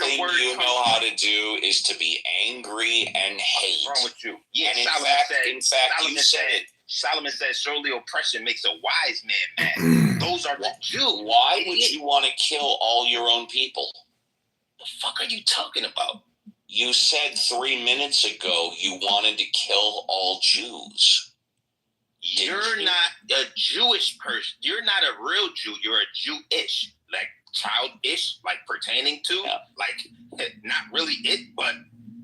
thing you know how to do is to be angry and hate. What's wrong with you? Yeah, and in fact, you said it. Solomon said, surely oppression makes a wise man mad. Those are the Jews. Why would you want to kill all your own people? The fuck are you talking about? You said 3 minutes ago you wanted to kill all Jews. You're not a Jewish person. You're not a real Jew. You're a Jewish. Like childish, like pertaining to, like not really it, but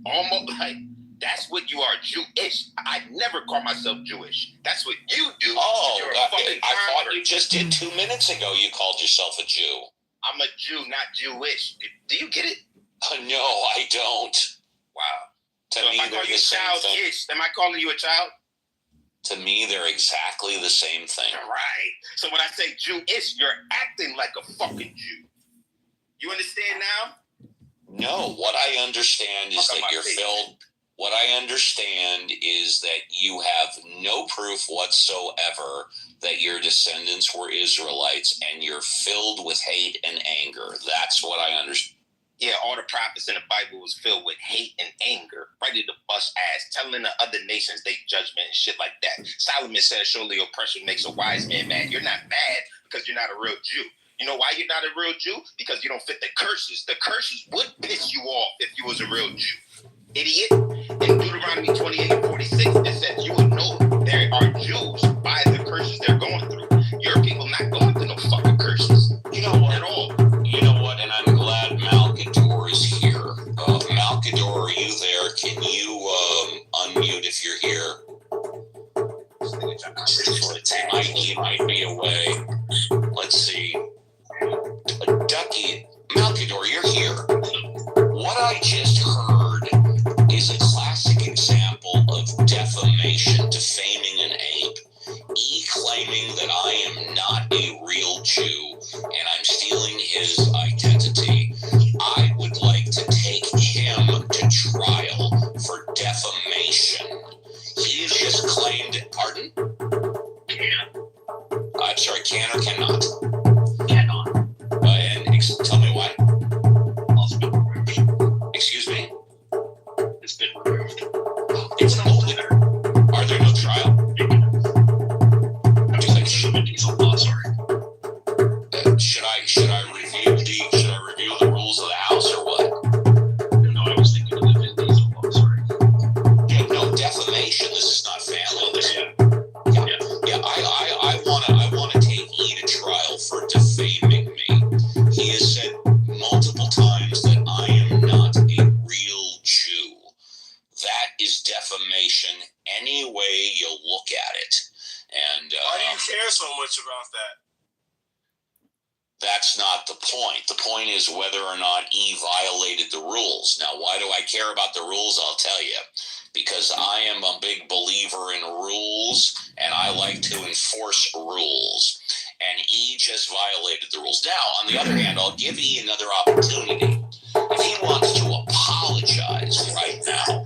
almost like that's what you are, Jewish. I never call myself Jewish. That's what you do. Oh, I thought you just did 2 minutes ago. You called yourself a Jew. I'm a Jew, not Jewish. Do you get it? No, I don't. Wow. To so me, if I call you childish, am I calling you a child? To me, they're exactly the same thing. Right. So when I say Jewish, you're acting like a fucking Jew. You understand now? No, what I understand is that you're filled. What I understand is that you have no proof whatsoever that your descendants were Israelites, and you're filled with hate and anger. That's what I understand. Yeah, all the prophets in the Bible was filled with hate and anger, ready to bust ass, telling the other nations they judgment and shit like that. Solomon said, surely oppression makes a wise man mad. You're not mad because you're not a real Jew. You know why you're not a real Jew? Because you don't fit the curses. The curses would piss you off if you was a real Jew. Idiot. In Deuteronomy 28:46, it says you would know there are Jews by the curses they're going through. Your people not going through no fucking curses. You know what? At all. You know what? And I'm glad Malkador is here. Malkador, are you there? Can you unmute if you're here? He might be away. Let's see. Ducky, Malkador, you're here. What I just heard is a classic example of defamation, defaming an ape. Claiming that I am not a real Jew and I'm stealing his identity. I would like to take him to trial for defamation. He has just claimed, pardon? I'm sorry, can or cannot? Cannot. And tell me why. Well, it's been removed. Excuse me? It's been removed. It's no there. Are there no trial? Diesel law, sorry. Should I review the rules of the House or what? No, I was thinking of the Vin Diesel law, sorry. Yeah, no, defamation. This is not family. I wanna take E to trial for defaming me. He has said multiple times that I am not a real Jew. That is defamation any way you look at it. And why do you care so much about that? That's not the point. The point is whether or not E violated the rules. Now, why do I care about the rules? I'll tell you. Because I am a big believer in rules, and I like to enforce rules. And E just violated the rules. Now, on the other hand, I'll give E another opportunity. If he wants to apologize right now,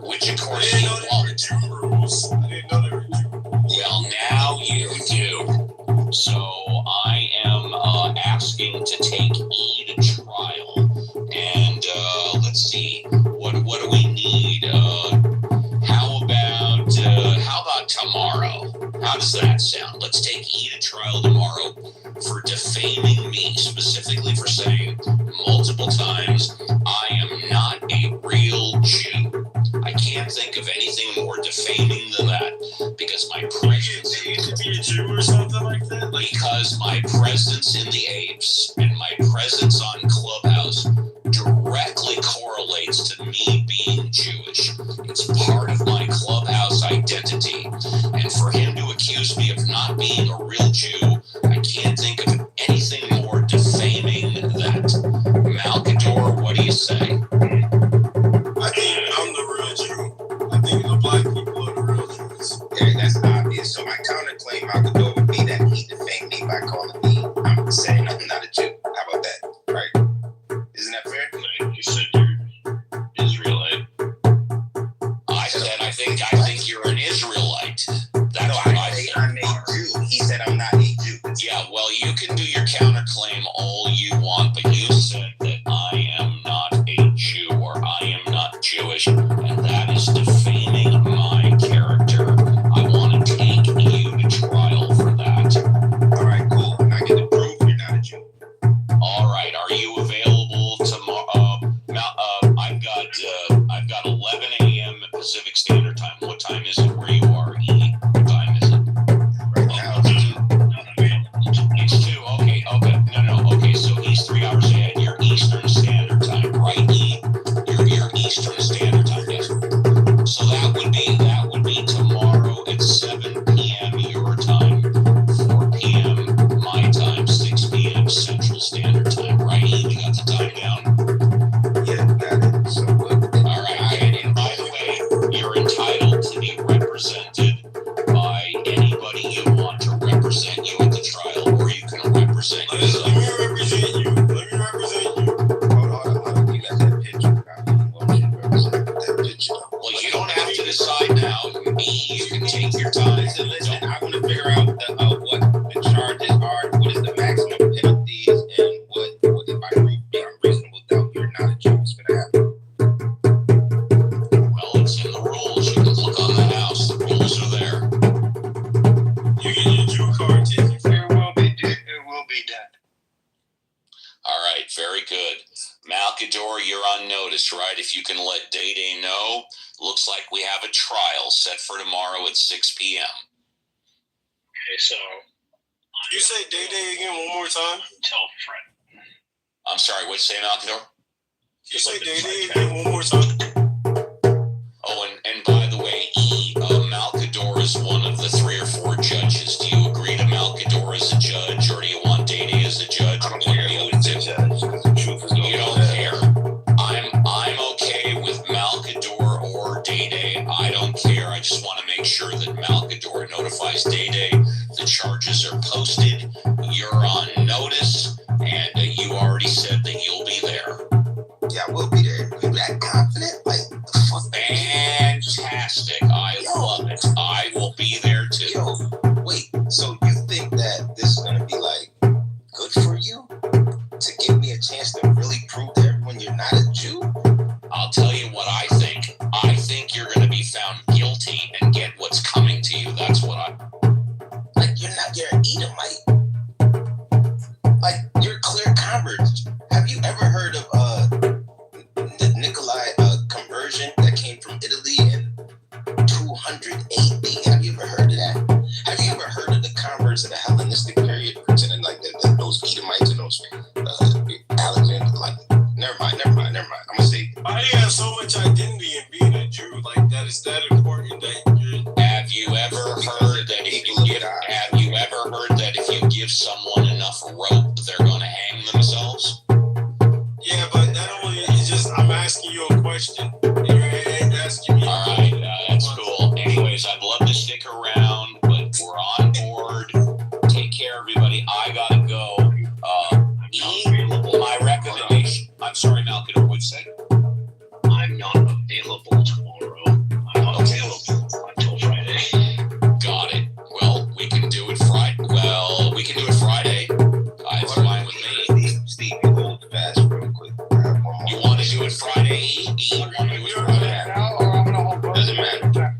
which of course he won't. I didn't know there were Jew. Well, now you do. So I am asking to take E to trial. And let's see, what do we need? How about tomorrow? How does that sound? Let's take E to trial tomorrow for defaming me, specifically for saying multiple times, I am not a real Jew. I can't think of anything more defaming than that, because my presence to be a Jew or something like that? Because my presence in the apes and my presence on Clubhouse directly correlates to me being Jewish. It's part of my Clubhouse identity. And for him to accuse me of not being a real Jew, I can't think of anything more defaming than that. Malkador, what do you say? I think I'm the real Jew. I think the black people are the real Jews. Yeah, that's obvious. So my counterclaim, Malkador, would be that he defamed me by calling me, I'm saying I'm not a Jew. How about that? Right? Isn't that fair? You said you're Israelite. I think you're an Israelite. That's what I said. I'm a Jew. He said I'm not a Jew. Yeah, well, you can do your counterclaim all you want, but you said that I am good. Malkador, you're on notice, right? If you can let Day know, looks like we have a trial set for tomorrow at 6 p.m. Okay, so You say Day again one more time? tell Fred. I'm sorry, what'd you say, Malkador? You say Day again one more time? Oh, and by the way, Malkador is one of the 3 or 4 judges. Do you agree to Malkador as a judge, or do you want Day as a judge? I don't care who is the judge because the truth is You don't care. I'm okay with Malkador or Day. I don't care. I just want to make sure that Malkador notifies Day. The charges are posted. You're on notice, and you already said that you'll be there. Yeah, we'll be there. You that confident? Like, the fuck? Fantastic. I love it. I will be there too. Yo, wait. So you think that this is gonna be like good for you to give me a chance to really prove to everyone you're not a Jew? I'll tell you what I think. I think you're going to be found guilty and get what's coming to you. That's what I... Like, you're an Edomite. Like, you're clear converts. Have you ever heard of the Nikolai conversion that came from Italy in 200 AD? Have you ever heard of that? Have you ever heard of the converts of the Hellenistic period, pretending like those Edomites and those Alexander? Like, never mind. I'm gonna say. Why do you have so much identity in being a Jew? Like, that is that important that you're... Have you ever heard that if you give someone enough rope, they're going to hang themselves? Yeah, but that only is just, I'm asking you a question. And you're asking me. All right, that's cool. Anyways, I'd love to stick around, but we're on board. Take care, everybody. I gotta go. My recommendation. I'm sorry, Malkador, what'd you say? I'm not available tomorrow. I'm not available until Friday. Got it. Well, we can do it Friday. It's fine with me. Steve, you hold fast real quick. You want to do it Friday? You want to do it Friday? Doesn't matter.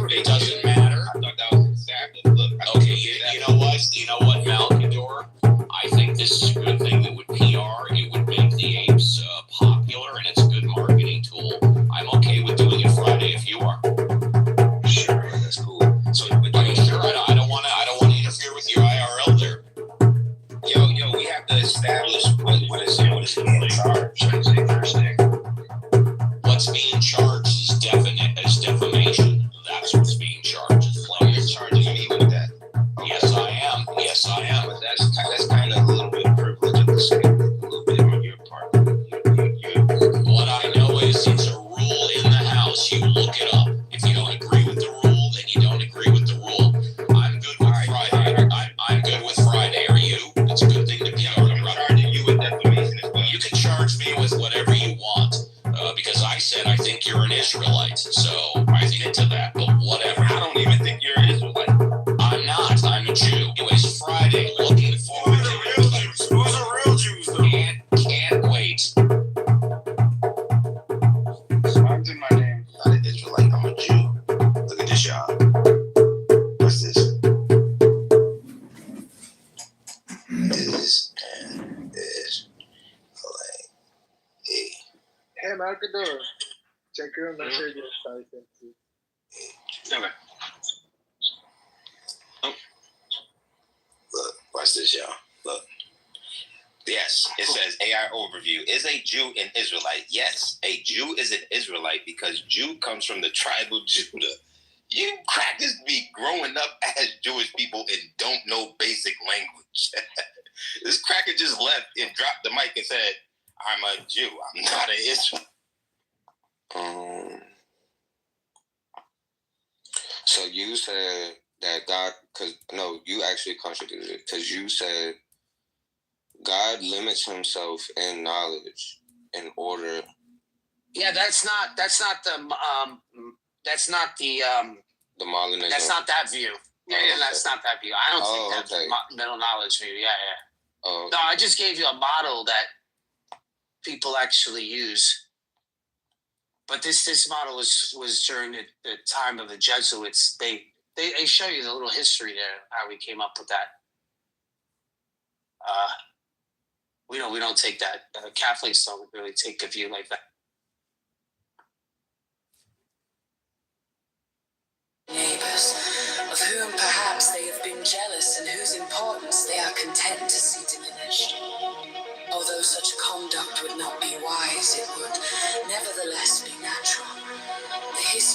It doesn't matter. I thought that was exactly. Look. Okay, you know what, Malkador? I think this is a good thing that would PR. It would make the apes popular, and it's a good marketing tool. I'm okay with doing it Friday if you are. Sure, that's cool. So, Are you sure? I don't want to interfere with your IRL there. Yo, we have to establish what is being charged. Wednesday, Thursday. What's being charged is defamation. That's what's being charged. It's Oh, you're charging me with that. Yes, I am. But that's kind of a little bit of privilege at the same, a little bit on your part. What I know is it's a rule in the house. You look it up. If you don't agree with the rule, then you don't agree with the rule. I'm good with Friday. I'm good with Friday. Are you? It's a good thing to be on. I'm charging you with defamation as well. You can charge me with whatever you want, because I said I think you're an Israelite. So I think into that, but whatever. I don't even think you're an Israelite. I'm not. I'm a Jew. Anyways, Friday. Looking forward to it. Who's the real Jews, though? Can't wait. Mine's in my name. I'm not an Israelite. I'm a Jew. Look at this, y'all. What's this? This and this. Like, hey. Hey, Malkador. Check your message. Okay. Look, watch this, y'all. Look. Yes, it says AI overview. Is a Jew an Israelite? Yes, a Jew is an Israelite because Jew comes from the tribe of Judah. You crackers be growing up as Jewish people and don't know basic language. This cracker just left and dropped the mic and said, I'm a Jew. I'm not an Israelite. So you said that God, you actually contradicted it because you said God limits himself in knowledge in order. Yeah, that's not the Molinism. that's not that view. Yeah, Oh, that's not that view. I don't think that's okay. middle knowledge view. Yeah. Oh, No, I just gave you a model that people actually use. But this model was during the time of the Jesuits. They show you the little history there, how we came up with that. we don't take that. Catholics don't really take a view like that. Neighbours, of whom perhaps they have been jealous and whose importance they are content to see diminished. Although such conduct would not be wise, it would nevertheless be natural. The history